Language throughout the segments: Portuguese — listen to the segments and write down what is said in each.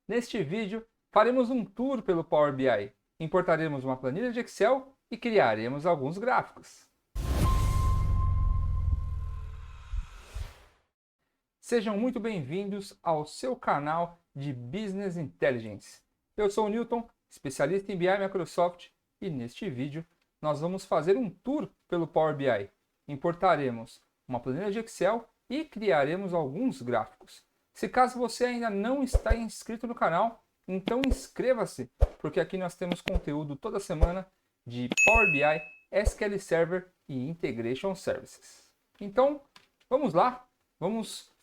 Neste vídeo, faremos um tour pelo Power BI, importaremos uma planilha de Excel e criaremos alguns gráficos. Sejam muito bem-vindos ao seu canal de Business Intelligence. Eu sou o Newton, especialista em BI Microsoft, e neste vídeo nós vamos fazer um tour pelo Power BI. Importaremos uma planilha de Excel e criaremos alguns gráficos. Se caso você ainda não está inscrito no canal, então inscreva-se, porque aqui nós temos conteúdo toda semana de Power BI, SQL Server e Integration Services. Então, vamos lá, vamos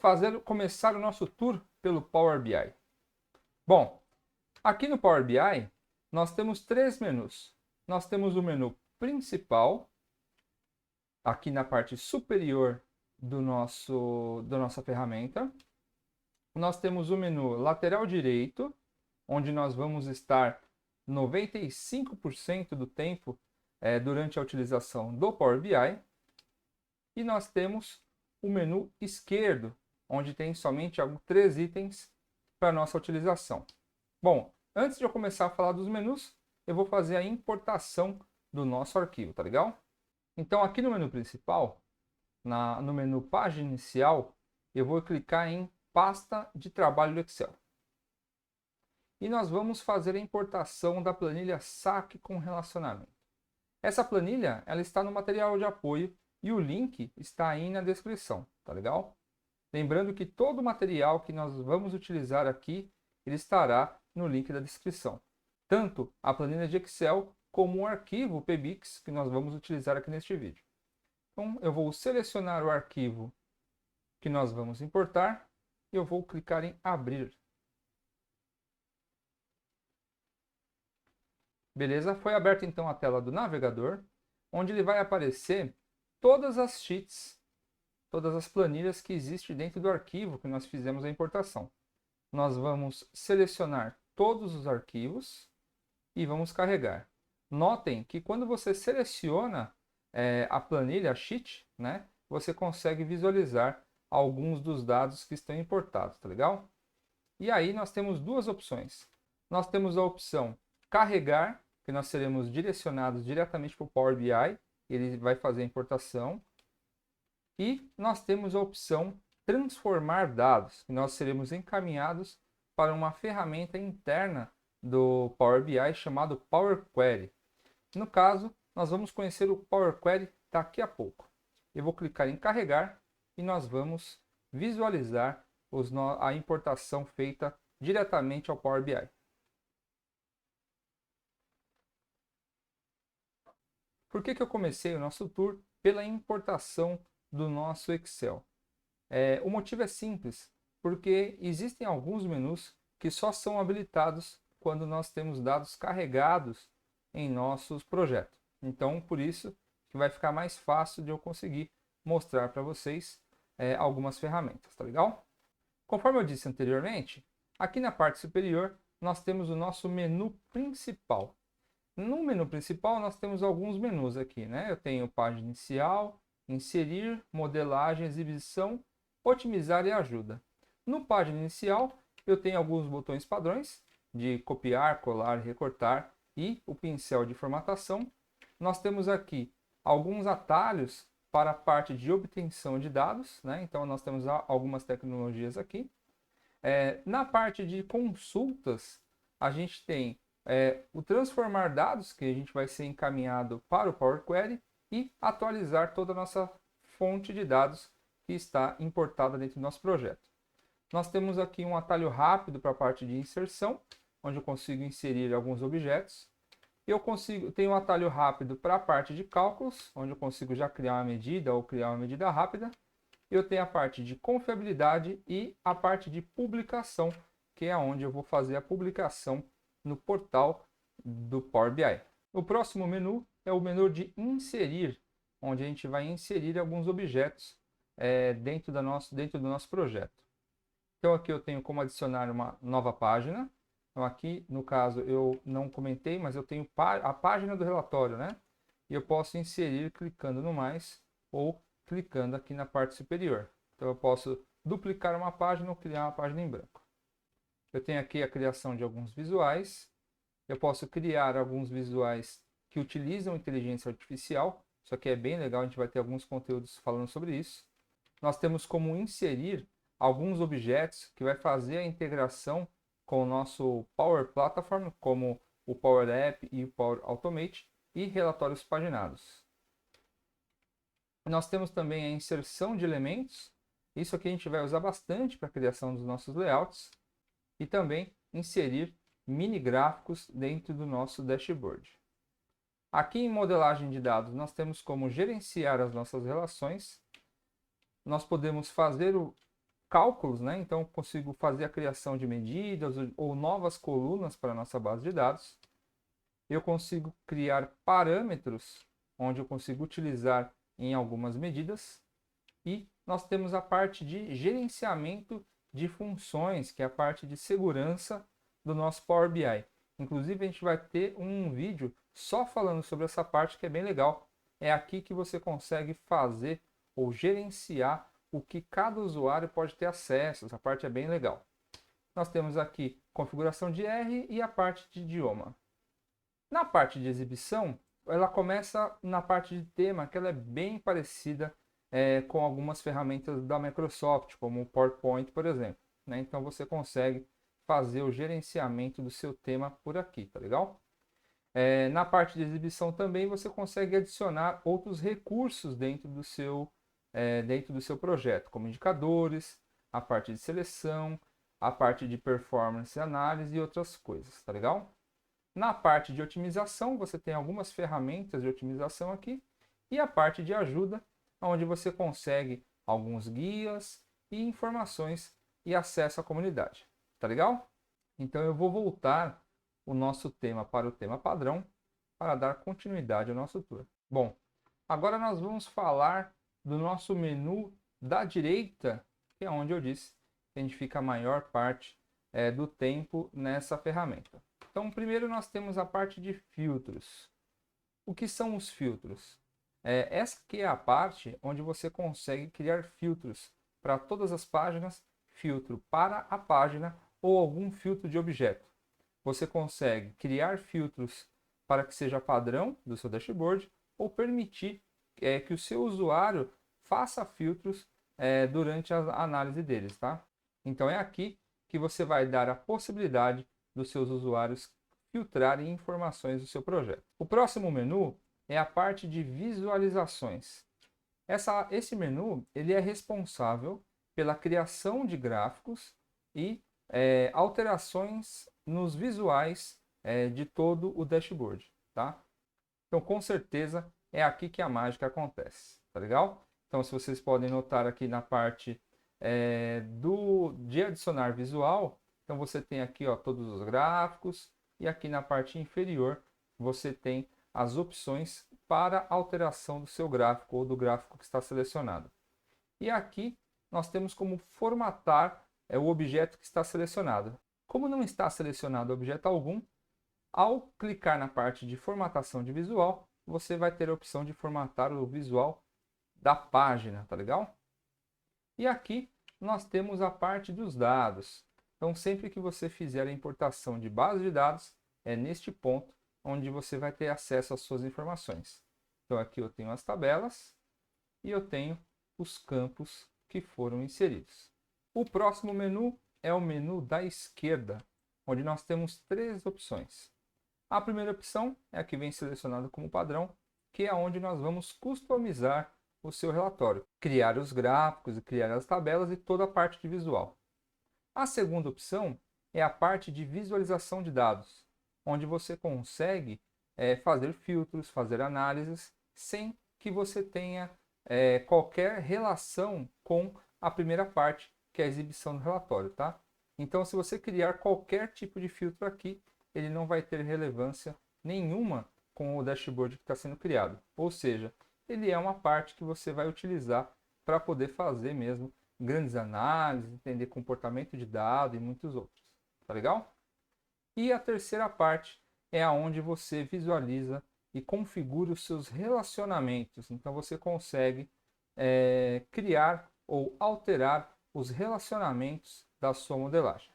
começar o nosso tour pelo Power BI. Bom, aqui no Power BI nós temos três menus. Nós temos o menu principal, aqui na parte superior da nossa ferramenta. Nós temos o menu lateral direito, onde nós vamos estar 95% do tempo durante a utilização do Power BI. E nós temos o menu esquerdo, onde tem somente 3 itens para nossa utilização. Bom, antes de eu começar a falar dos menus, eu vou fazer a importação do nosso arquivo, tá legal? Então aqui no menu principal, no menu página inicial, eu vou clicar em pasta de trabalho do Excel. E nós vamos fazer a importação da planilha SAC com relacionamento. Essa planilha ela está no material de apoio e o link está aí na descrição, tá legal? Lembrando que todo o material que nós vamos utilizar aqui, ele estará no link da descrição. Tanto a planilha de Excel como o arquivo PBIX que nós vamos utilizar aqui neste vídeo. Então eu vou selecionar o arquivo que nós vamos importar e eu vou clicar em abrir. Beleza? Foi aberta então a tela do navegador, onde ele vai aparecer todas as sheets, todas as planilhas que existem dentro do arquivo que nós fizemos a importação. Nós vamos selecionar todos os arquivos e vamos carregar. Notem que quando você seleciona a planilha, a sheet, né, você consegue visualizar alguns dos dados que estão importados, tá legal? E aí nós temos duas opções. Nós temos a opção carregar, que nós seremos direcionados diretamente para o Power BI, ele vai fazer a importação. E nós temos a opção transformar dados, que nós seremos encaminhados para uma ferramenta interna do Power BI chamado Power Query. No caso, nós vamos conhecer o Power Query daqui a pouco. Eu vou clicar em carregar e nós vamos visualizar a importação feita diretamente ao Power BI. Por que eu comecei o nosso tour pela importação do nosso Excel? O motivo é simples, porque existem alguns menus que só são habilitados quando nós temos dados carregados em nossos projetos. Então, por isso que vai ficar mais fácil de eu conseguir mostrar para vocês algumas ferramentas, tá legal? Conforme eu disse anteriormente, aqui na parte superior nós temos o nosso menu principal. No menu principal nós temos alguns menus aqui, né? Eu tenho página inicial, inserir, modelagem, exibição, otimizar e ajuda. No página inicial eu tenho alguns botões padrões de copiar, colar, recortar e o pincel de formatação. Nós temos aqui alguns atalhos para a parte de obtenção de dados, né? Então nós temos algumas tecnologias aqui. Na parte de consultas a gente tem o transformar dados, que a gente vai ser encaminhado para o Power Query, e atualizar toda a nossa fonte de dados que está importada dentro do nosso projeto. Nós temos aqui um atalho rápido para a parte de inserção, onde eu consigo inserir alguns objetos. Tenho um atalho rápido para a parte de cálculos, onde eu consigo já criar uma medida ou criar uma medida rápida. Eu tenho a parte de confiabilidade e a parte de publicação, que é onde eu vou fazer a publicação no portal do Power BI. O próximo menu é o menu de inserir, onde a gente vai inserir alguns objetos dentro do nosso projeto. Então aqui eu tenho como adicionar uma nova página. Então aqui, no caso, eu não comentei, mas eu tenho a página do relatório, né? E eu posso inserir clicando no mais ou clicando aqui na parte superior. Então eu posso duplicar uma página ou criar uma página em branco. Eu tenho aqui a criação de alguns visuais. Eu posso criar alguns visuais que utilizam inteligência artificial. Isso aqui é bem legal, a gente vai ter alguns conteúdos falando sobre isso. Nós temos como inserir alguns objetos que vai fazer a integração com o nosso Power Platform, como o Power App e o Power Automate, e relatórios paginados. Nós temos também a inserção de elementos. Isso aqui a gente vai usar bastante para a criação dos nossos layouts. E também inserir mini gráficos dentro do nosso dashboard. Aqui em modelagem de dados, nós temos como gerenciar as nossas relações. Nós podemos fazer cálculos, né? Então, consigo fazer a criação de medidas ou novas colunas para a nossa base de dados. Eu consigo criar parâmetros, onde eu consigo utilizar em algumas medidas. E nós temos a parte de gerenciamento de funções, que é a parte de segurança do nosso Power BI. Inclusive, a gente vai ter um vídeo só falando sobre essa parte que é bem legal. É aqui que você consegue fazer ou gerenciar o que cada usuário pode ter acesso. Essa parte é bem legal. Nós temos aqui configuração de R e a parte de idioma. Na parte de exibição, ela começa na parte de tema, que ela é bem parecida com algumas ferramentas da Microsoft, como o PowerPoint, por exemplo, né? Então você consegue fazer o gerenciamento do seu tema por aqui, tá legal? Na parte de exibição também você consegue adicionar outros recursos dentro do seu projeto, como indicadores, a parte de seleção, a parte de performance análise e outras coisas, tá legal? Na parte de otimização, você tem algumas ferramentas de otimização aqui, e a parte de ajuda, onde você consegue alguns guias e informações e acesso à comunidade. Tá legal? Então eu vou voltar o nosso tema para o tema padrão para dar continuidade ao nosso tour. Bom, agora nós vamos falar do nosso menu da direita, que é onde eu disse que a gente fica a maior parte do tempo nessa ferramenta. Então, primeiro nós temos a parte de filtros. O que são os filtros? Essa aqui é a parte onde você consegue criar filtros para todas as páginas, filtro para a página ou algum filtro de objeto. Você consegue criar filtros para que seja padrão do seu dashboard ou permitir que o seu usuário faça filtros durante a análise deles, tá? Então é aqui que você vai dar a possibilidade dos seus usuários filtrarem informações do seu projeto. O próximo menu é a parte de visualizações. Esse menu ele é responsável pela criação de gráficos e alterações nos visuais de todo o dashboard, tá? Então, com certeza, é aqui que a mágica acontece, tá legal? Então, se vocês podem notar aqui na parte de adicionar visual, então você tem aqui todos os gráficos e aqui na parte inferior você tem as opções para alteração do seu gráfico ou do gráfico que está selecionado. E aqui nós temos como formatar o objeto que está selecionado. Como não está selecionado objeto algum, ao clicar na parte de formatação de visual, você vai ter a opção de formatar o visual da página, tá legal? E aqui nós temos a parte dos dados. Então, sempre que você fizer a importação de base de dados, é neste ponto onde você vai ter acesso às suas informações. Então, aqui eu tenho as tabelas e eu tenho os campos que foram inseridos. O próximo menu é o menu da esquerda, onde nós temos três opções. A primeira opção é a que vem selecionada como padrão, que é onde nós vamos customizar o seu relatório, criar os gráficos e criar as tabelas e toda a parte de visual. A segunda opção é a parte de visualização de dados, onde você consegue fazer filtros, fazer análises, sem que você tenha qualquer relação com a primeira parte, que é a exibição do relatório, tá? Então, se você criar qualquer tipo de filtro aqui, ele não vai ter relevância nenhuma com o dashboard que está sendo criado. Ou seja, ele é uma parte que você vai utilizar para poder fazer mesmo grandes análises, entender comportamento de dado e muitos outros. Tá legal? E a terceira parte é aonde você visualiza e configura os seus relacionamentos. Então você consegue criar ou alterar os relacionamentos da sua modelagem.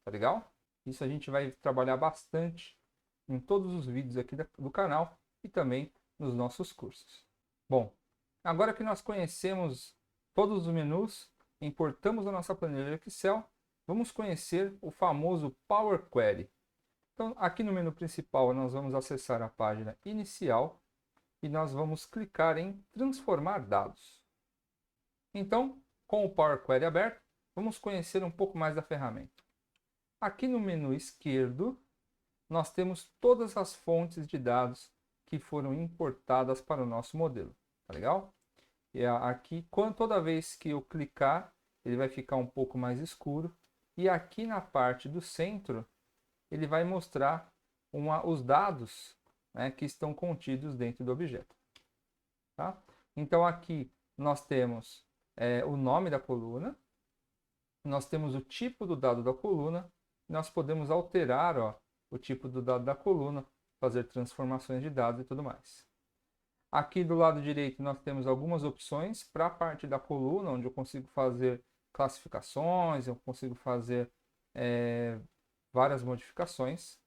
tá legal? Isso a gente vai trabalhar bastante em todos os vídeos aqui do canal e também nos nossos cursos. Bom, agora que nós conhecemos todos os menus, importamos a nossa planilha Excel, vamos conhecer o famoso Power Query. Então, aqui no menu principal, nós vamos acessar a página inicial e nós vamos clicar em transformar dados. Então, com o Power Query aberto, vamos conhecer um pouco mais da ferramenta. Aqui no menu esquerdo, nós temos todas as fontes de dados que foram importadas para o nosso modelo. Tá legal? E aqui, toda vez que eu clicar, ele vai ficar um pouco mais escuro. E aqui na parte do centro, ele vai mostrar os dados, né, que estão contidos dentro do objeto. Tá? Então aqui nós temos o nome da coluna, nós temos o tipo do dado da coluna, nós podemos alterar, ó, o tipo do dado da coluna, fazer transformações de dados e tudo mais. Aqui do lado direito nós temos algumas opções para a parte da coluna, onde eu consigo fazer classificações, eu consigo fazer várias modificações.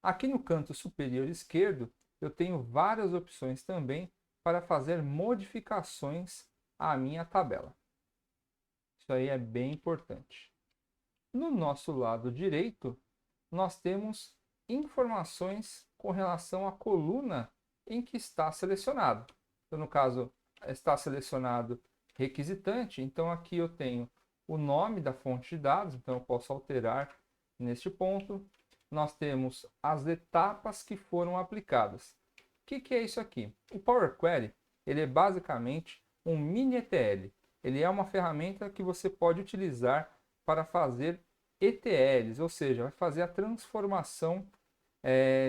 Aqui no canto superior esquerdo eu tenho várias opções também para fazer modificações à minha tabela. Isso aí é bem importante. No nosso lado direito, nós temos informações com relação à coluna em que está selecionado. Então, no caso, está selecionado requisitante, então aqui eu tenho o nome da fonte de dados, então eu posso alterar neste ponto. Nós temos as etapas que foram aplicadas. O que é isso aqui? O Power Query, ele é basicamente um mini ETL. Ele é uma ferramenta que você pode utilizar para fazer ETLs, ou seja, vai fazer a transformação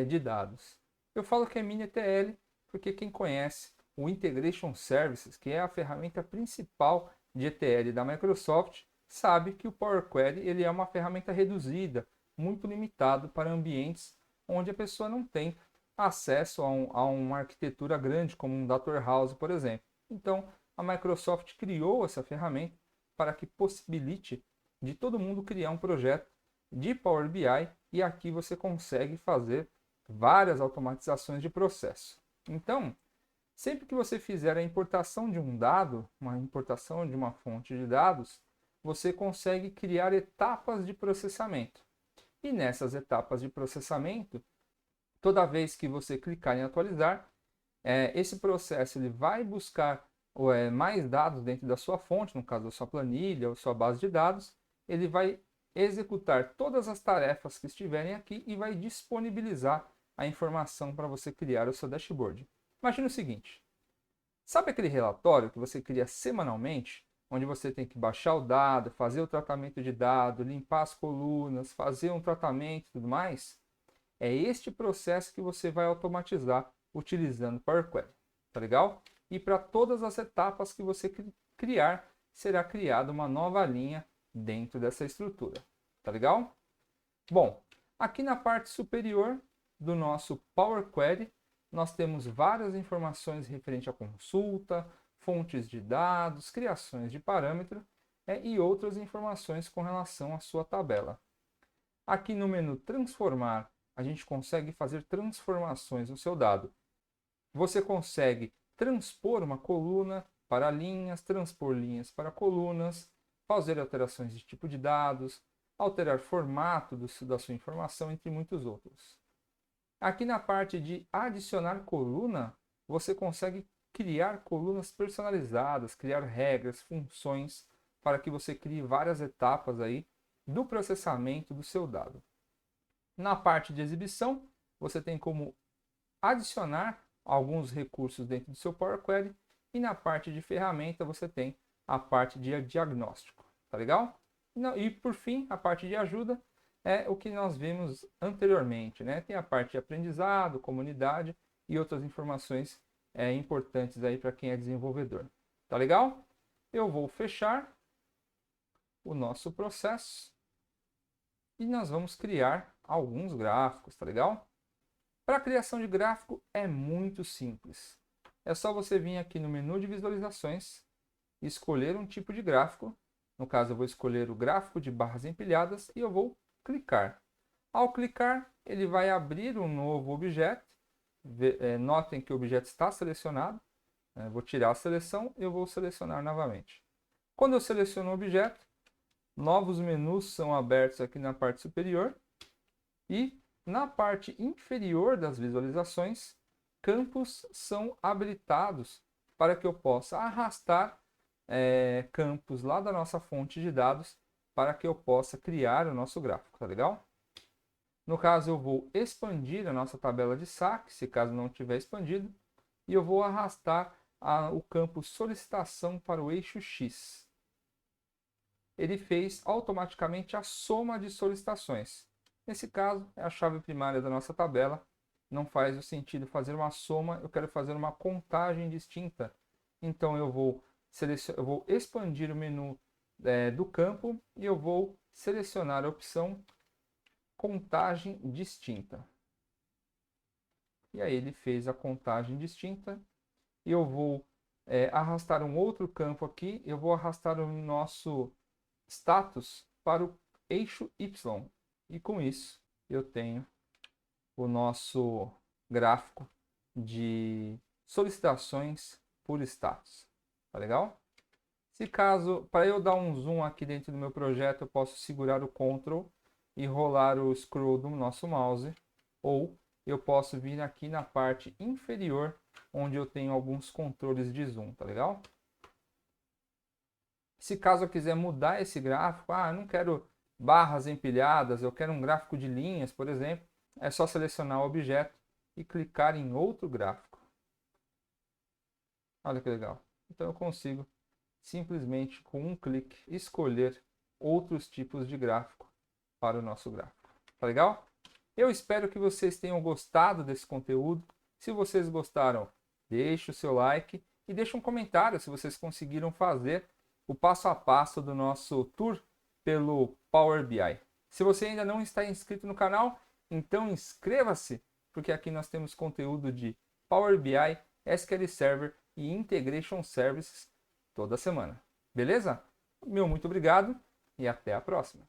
de dados. Eu falo que é mini ETL porque quem conhece o Integration Services, que é a ferramenta principal de ETL da Microsoft, sabe que o Power Query ele é uma ferramenta reduzida, muito limitado para ambientes onde a pessoa não tem acesso a uma arquitetura grande, como um Data Warehouse, por exemplo. Então, a Microsoft criou essa ferramenta para que possibilite de todo mundo criar um projeto de Power BI e aqui você consegue fazer várias automatizações de processo. Então, sempre que você fizer a importação de um dado, uma importação de uma fonte de dados, você consegue criar etapas de processamento. E nessas etapas de processamento, toda vez que você clicar em atualizar, esse processo ele vai buscar mais dados dentro da sua fonte, no caso da sua planilha ou sua base de dados, ele vai executar todas as tarefas que estiverem aqui e vai disponibilizar a informação para você criar o seu dashboard. Imagina o seguinte, sabe aquele relatório que você cria semanalmente, onde você tem que baixar o dado, fazer o tratamento de dado, limpar as colunas, fazer um tratamento e tudo mais? É este processo que você vai automatizar utilizando Power Query, tá legal? E para todas as etapas que você criar, será criada uma nova linha dentro dessa estrutura, tá legal? Bom, aqui na parte superior do nosso Power Query, nós temos várias informações referente à consulta, fontes de dados, criações de parâmetro e outras informações com relação à sua tabela. Aqui no menu Transformar, a gente consegue fazer transformações no seu dado. Você consegue transpor uma coluna para linhas, transpor linhas para colunas, fazer alterações de tipo de dados, alterar formato da sua informação, entre muitos outros. Aqui na parte de adicionar coluna, você consegue criar colunas personalizadas, criar regras, funções, para que você crie várias etapas aí do processamento do seu dado. Na parte de exibição, você tem como adicionar alguns recursos dentro do seu Power Query e na parte de ferramenta você tem a parte de diagnóstico, tá legal? E por fim, a parte de ajuda é o que nós vimos anteriormente, né? Tem a parte de aprendizado, comunidade e outras informações importantes aí para quem é desenvolvedor. Tá legal? Eu vou fechar o nosso processo e nós vamos criar alguns gráficos, tá legal? Para a criação de gráfico é muito simples. É só você vir aqui no menu de visualizações e escolher um tipo de gráfico. No caso, eu vou escolher o gráfico de barras empilhadas e eu vou clicar. Ao clicar, ele vai abrir um novo objeto. Notem que o objeto está selecionado. Vou tirar a seleção e eu vou selecionar novamente. Quando eu seleciono o objeto, novos menus são abertos aqui na parte superior. E na parte inferior das visualizações, campos são habilitados para que eu possa arrastar campos lá da nossa fonte de dados para que eu possa criar o nosso gráfico, tá legal? No caso, eu vou expandir a nossa tabela de saque, se caso não tiver expandido, e eu vou arrastar o campo solicitação para o eixo X. Ele fez automaticamente a soma de solicitações. Nesse caso, é a chave primária da nossa tabela. Não faz o sentido fazer uma soma, eu quero fazer uma contagem distinta. Então, eu vou expandir o menu do campo e eu vou selecionar a opção contagem distinta. E aí ele fez a contagem distinta. E eu vou arrastar um outro campo aqui. Eu vou arrastar o nosso status para o eixo Y. E com isso eu tenho o nosso gráfico de solicitações por status. Tá legal? Se caso, para eu dar um zoom aqui dentro do meu projeto, eu posso segurar o Ctrl e rolar o scroll do nosso mouse, ou eu posso vir aqui na parte inferior, onde eu tenho alguns controles de zoom, tá legal? Se caso eu quiser mudar esse gráfico, eu não quero barras empilhadas, eu quero um gráfico de linhas, por exemplo, é só selecionar o objeto e clicar em outro gráfico. Olha que legal. Então eu consigo simplesmente com um clique escolher outros tipos de gráfico para o nosso gráfico. Tá legal? Eu espero que vocês tenham gostado desse conteúdo. Se vocês gostaram, deixe o seu like e deixe um comentário se vocês conseguiram fazer o passo a passo do nosso tour pelo Power BI. Se você ainda não está inscrito no canal, então inscreva-se, porque aqui nós temos conteúdo de Power BI, SQL Server e Integration Services toda semana. Beleza? Meu muito obrigado e até a próxima.